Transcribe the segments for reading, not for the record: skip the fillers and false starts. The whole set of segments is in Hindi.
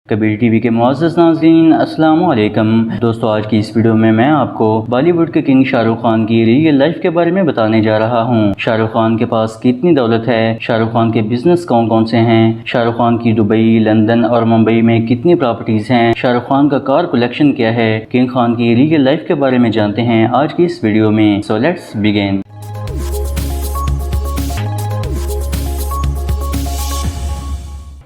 कबीर टीवी के मुअज़्ज़ज़ नाज़रीन, अस्सलाम वालेकुम। दोस्तों, आज की इस वीडियो में मैं आपको बॉलीवुड के किंग शाहरुख खान की रियल लाइफ के बारे में बताने जा रहा हूं। शाहरुख खान के पास कितनी दौलत है, शाहरुख खान के बिजनेस कौन कौन से हैं, शाहरुख खान की दुबई, लंदन और मुंबई में कितनी प्रॉपर्टीज हैं, शाहरुख खान का कार कलेक्शन क्या है। किंग खान की रियल लाइफ के बारे में जानते हैं आज की इस वीडियो में। So let's begin.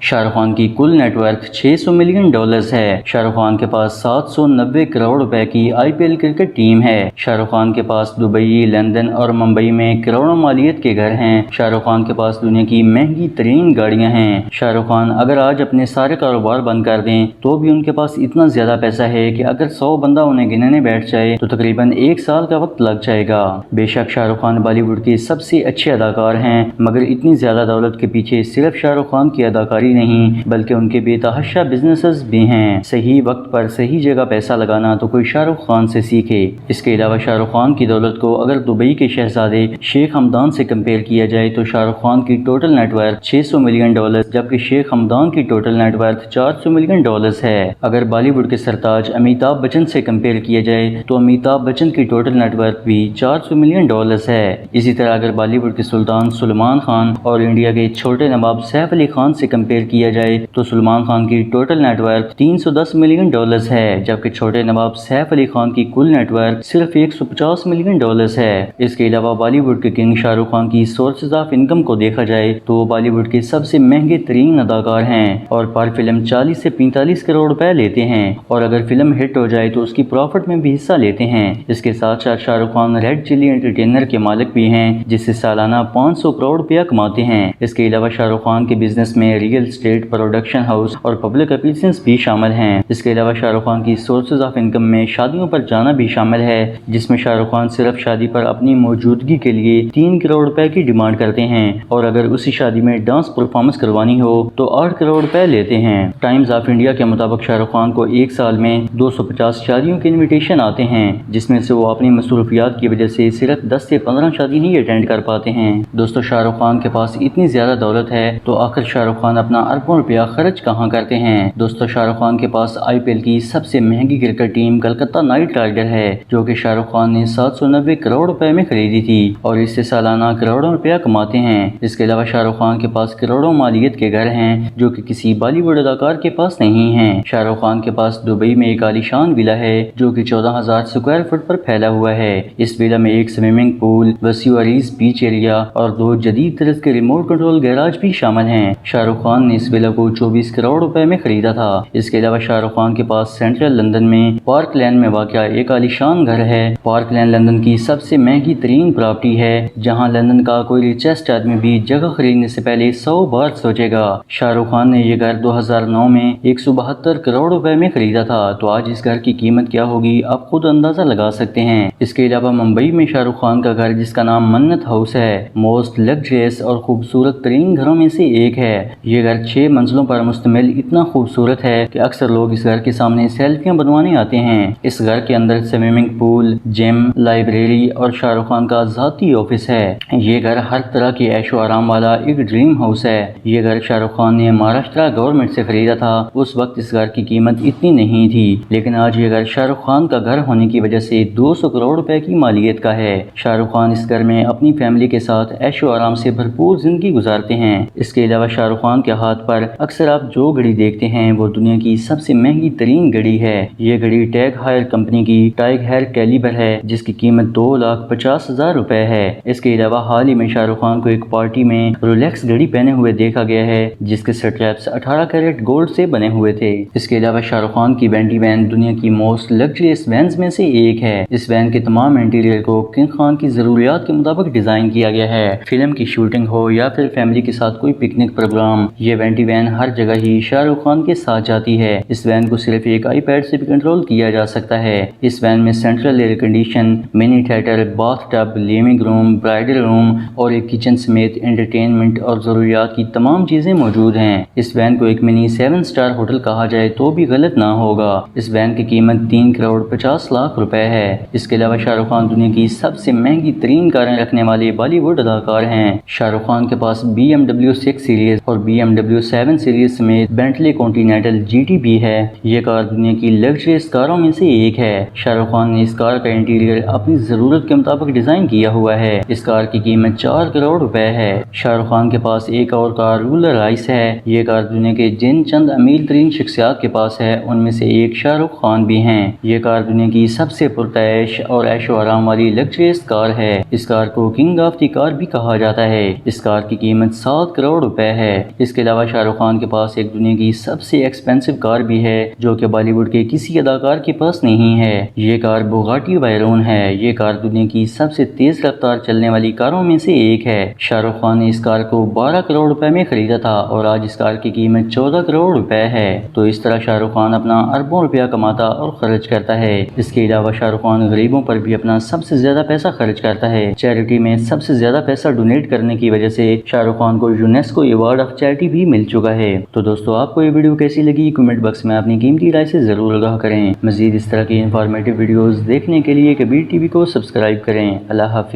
Shahrukh Khan की कुल नेटवर्थ $600 मिलियन है। शाहरुख खान के पास 790 करोड़ रुपए की IPL क्रिकेट टीम है। शाहरुख खान के पास दुबई, लंदन और मुंबई में करोड़ों मालियत के घर हैं। शाहरुख खान के पास दुनिया की महंगी तरीन गाड़ियां हैं। शाहरुख खान अगर आज अपने सारे कारोबार बंद कर दें तो भी उनके पास इतना ज्यादा पैसा है कि अगर 100 बंदा उन्हें गिनने बैठ जाए तो तकरीबन 1 साल का वक्त लग जाएगा। बेशक शाहरुख खान बॉलीवुड के सबसे अच्छे अदाकार हैं, मगर इतनी ज्यादा दौलत के पीछे सिर्फ शाहरुख खान की अदाकारी नहीं बल्कि उनके बेतहाशा बिजनेसेस भी हैं। सही वक्त पर सही जगह पैसा लगाना तो कोई शाहरुख खान से सीखे। इसके अलावा शाहरुख खान की दौलत को अगर दुबई के शहजादे शेख हमदान से कंपेयर किया जाए तो शाहरुख खान की टोटल नेटवर्थ $600 मिलियन, जबकि शेख हमदान की टोटल नेटवर्थ $400 मिलियन है। अगर बॉलीवुड के सरताज अमिताभ बच्चन से कंपेयर किया जाए तो अमिताभ बच्चन की टोटल नेटवर्थ भी $400 मिलियन है। इसी तरह अगर बॉलीवुड के सुल्तान सलमान खान और इंडिया के छोटे नवाब सैफ अली खान से कंपेयर किया जाए तो सलमान खान की टोटल नेटवर्थ $310 मिलियन है, जबकि छोटे नवाब सैफ अली खान की कुल नेटवर्थ सिर्फ $150 मिलियन है। इसके अलावा बॉलीवुड के किंग शाहरुख खान की सोर्सेज ऑफ इनकम को देखा जाए तो वो बॉलीवुड के सबसे महंगे तरीन अदाकार हैं और पर फिल्म 40 से 45 करोड़ रुपए लेते हैं और अगर फिल्म हिट हो जाए तो उसकी प्रॉफिट में भी हिस्सा लेते हैं। इसके साथ साथ Shahrukh Khan red chilli entertainer के मालिक भी हैं, जिससे सालाना 500 करोड़ रुपया कमाते हैं। इसके अलावा शाहरुख खान के बिजनेस में रियल स्टेट, प्रोडक्शन हाउस और पब्लिक अपीयरेंस भी शामिल हैं। इसके अलावा शाहरुख खान की सोर्सेज ऑफ इनकम में शादियों पर जाना भी शामिल है, जिसमें शाहरुख खान सिर्फ शादी पर अपनी मौजूदगी के लिए 3 करोड़ रुपए की डिमांड करते हैं और अगर उसी शादी में डांस परफॉर्मेंस करवानी हो तो 8 करोड़ रुपए लेते हैं। टाइम्स ऑफ इंडिया के मुताबिक शाहरुख खान को एक साल में 250 शादियों के इन्विटेशन आते हैं, जिसमें से वो अपनी मसरूफियात की वजह से सिर्फ 10 से 15 शादी ही अटेंड कर पाते हैं। दोस्तों, शाहरुख खान के पास इतनी ज्यादा दौलत है तो आखिर शाहरुख खान अपना अरबों रुपया खर्च कहाँ करते हैं। दोस्तों, शाहरुख खान के पास IPL की सबसे महंगी cricket team Calcutta Knight Rider है, जो कि शाहरुख खान ने 790 करोड़ रुपए में खरीदी थी और इससे सालाना करोड़ों रुपया कमाते हैं। इसके अलावा शाहरुख खान के पास करोड़ों मालियत के घर हैं, जो कि किसी बॉलीवुड अदाकार के पास नहीं है। शाहरुख खान के पास दुबई में एक आलीशान विला है जो कि 14,000 स्क्वायर फुट पर फैला हुआ है। इस विला में एक स्विमिंग पूल, वसीवारीज बीच एरिया और 2 जदीद तरह के रिमोट कंट्रोल गैराज भी शामिल हैं। शाहरुख खान ने इस विला को 24 करोड़ रुपए में खरीदा था। इसके अलावा शाहरुख खान के पास सेंट्रल लंदन में पार्क लैंड में वाक़या एक आलीशान घर है। पार्क लैंड लंदन की सबसे महंगी तरीन प्रॉपर्टी है, जहां लंदन का कोई रिचेस्ट आदमी भी जगह खरीदने से पहले 100 बार सोचेगा। शाहरुख खान ने यह घर 2009 में 172 करोड़ रुपए में खरीदा था, तो आज इस घर की कीमत क्या होगी आप खुद अंदाजा लगा सकते हैं। इसके अलावा मुंबई में शाहरुख खान का घर, जिसका नाम मन्नत हाउस है, मोस्ट लग्जरियस और खूबसूरत तरीन घरों में से एक है। ये घर 6 मंजिलों पर मुश्तमिल इतना खूबसूरत है कि अक्सर लोग इस घर के सामने सेल्फियां बनवाने आते हैं। इस घर के अंदर स्विमिंग पूल, जिम, लाइब्रेरी और शाहरुख खान का जाती ऑफिस है। ये घर हर तरह के ऐशो आराम वाला एक ड्रीम हाउस है। ये घर शाहरुख खान ने महाराष्ट्र गवर्नमेंट से खरीदा था। उस वक्त इस घर की कीमत इतनी नहीं थी, लेकिन आज ये घर शाहरुख खान का घर होने की वजह से 200 करोड़ रुपए की मालियत का है। शाहरुख खान इस घर में अपनी फैमिली के साथ ऐशो आराम से भरपूर जिंदगी गुजारते हैं। इसके अलावा शाहरुख खान के हाथ पर अक्सर आप जो घड़ी देखते हैं वो दुनिया की सबसे महंगी तरीन घड़ी है। ये घड़ी टैग हायर कंपनी की टाइग हेयर कैलिबर है, जिसकी कीमत 2,50,000 रुपए है। इसके अलावा हाल ही में शाहरुख खान को एक पार्टी में रोलेक्स घड़ी पहने हुए देखा गया है, जिसके स्ट्रैप्स 18 कैरेट गोल्ड से बने हुए थे। इसके अलावा शाहरुख खान की वेंटी वैन दुनिया की मोस्ट लग्जरियस वैन्स में से एक है। इस वैन के तमाम इंटीरियर को किंग खान की जरूरियात के मुताबिक डिजाइन किया गया है। फिल्म की शूटिंग हो या फिर फैमिली के साथ कोई पिकनिक प्रोग्राम, ये वेंटी वैन हर जगह ही शाहरुख खान के साथ जाती है। इस वैन को सिर्फ एक आईपैड से भी कंट्रोल किया जा सकता है। इस वैन में central air condition, mini theatre, bathtub, living room, bridal room और एक किचन समेत एंटरटेनमेंट और जरूरियात की तमाम चीजें मौजूद हैं। इस वैन को एक मिनी 7 स्टार होटल कहा जाए तो भी गलत ना होगा। इस वैन की कीमत 3 करोड़ 50 लाख रुपए है। इसके अलावा शाहरुख खान दुनिया की सबसे महंगी तरीन कारें रखने वाले बॉलीवुड अदाकार हैं। शाहरुख खान के पास BMW 6 सीरीज और BMW BMW 7 सीरीज समेत बेंटली कॉन्टिनेंटल GT भी है। ये कार दुनिया की लग्जरियस कारों में से एक है। शाहरुख खान ने इस कार का इंटीरियर अपनी जरूरत के मुताबिक डिजाइन किया हुआ है। इस कार की कीमत 4 करोड़ रुपए है। शाहरुख खान के पास एक और कार रूलर राइस है। ये कार दुनिया के जिन चंद अमीर तरीन शख्सियात के पास है उनमें से एक शाहरुख खान भी हैं। ये कार दुनिया की सबसे पुरतैश और ऐशो आराम वाली लग्जरियस कार है। इस कार को किंग ऑफ द कार भी कहा जाता है। इस कार की कीमत 7 करोड़ रुपए है। इसके अलावा शाहरुख खान के पास एक दुनिया की सबसे एक्सपेंसिव कार भी है जो कि बॉलीवुड के किसी अदाकार के पास नहीं है। ये कार बुगाटी वायरोन है। ये कार दुनिया की सबसे तेज रफ्तार चलने वाली कारों में से एक है। शाहरुख खान ने इस कार को 12 करोड़ रुपए में खरीदा था और आज इस कार की कीमत 14 करोड़ रुपए है। तो इस तरह शाहरुख खान अपना अरबों रुपया कमाता और खर्च करता है। इसके अलावा शाहरुख खान गरीबों पर भी अपना सबसे ज्यादा पैसा खर्च करता है। चैरिटी में सबसे ज्यादा पैसा डोनेट करने की वजह से शाहरुख खान को यूनेस्को अवार्ड ऑफ चैरिटी भी मिल चुका है। तो दोस्तों आपको ये वीडियो कैसी लगी कमेंट बॉक्स में अपनी कीमती राय से जरूर आगाह करें। मजीद इस तरह की इंफॉर्मेटिव वीडियोस देखने के लिए कबीर टीवी को सब्सक्राइब करें। अल्लाह हाफिज़।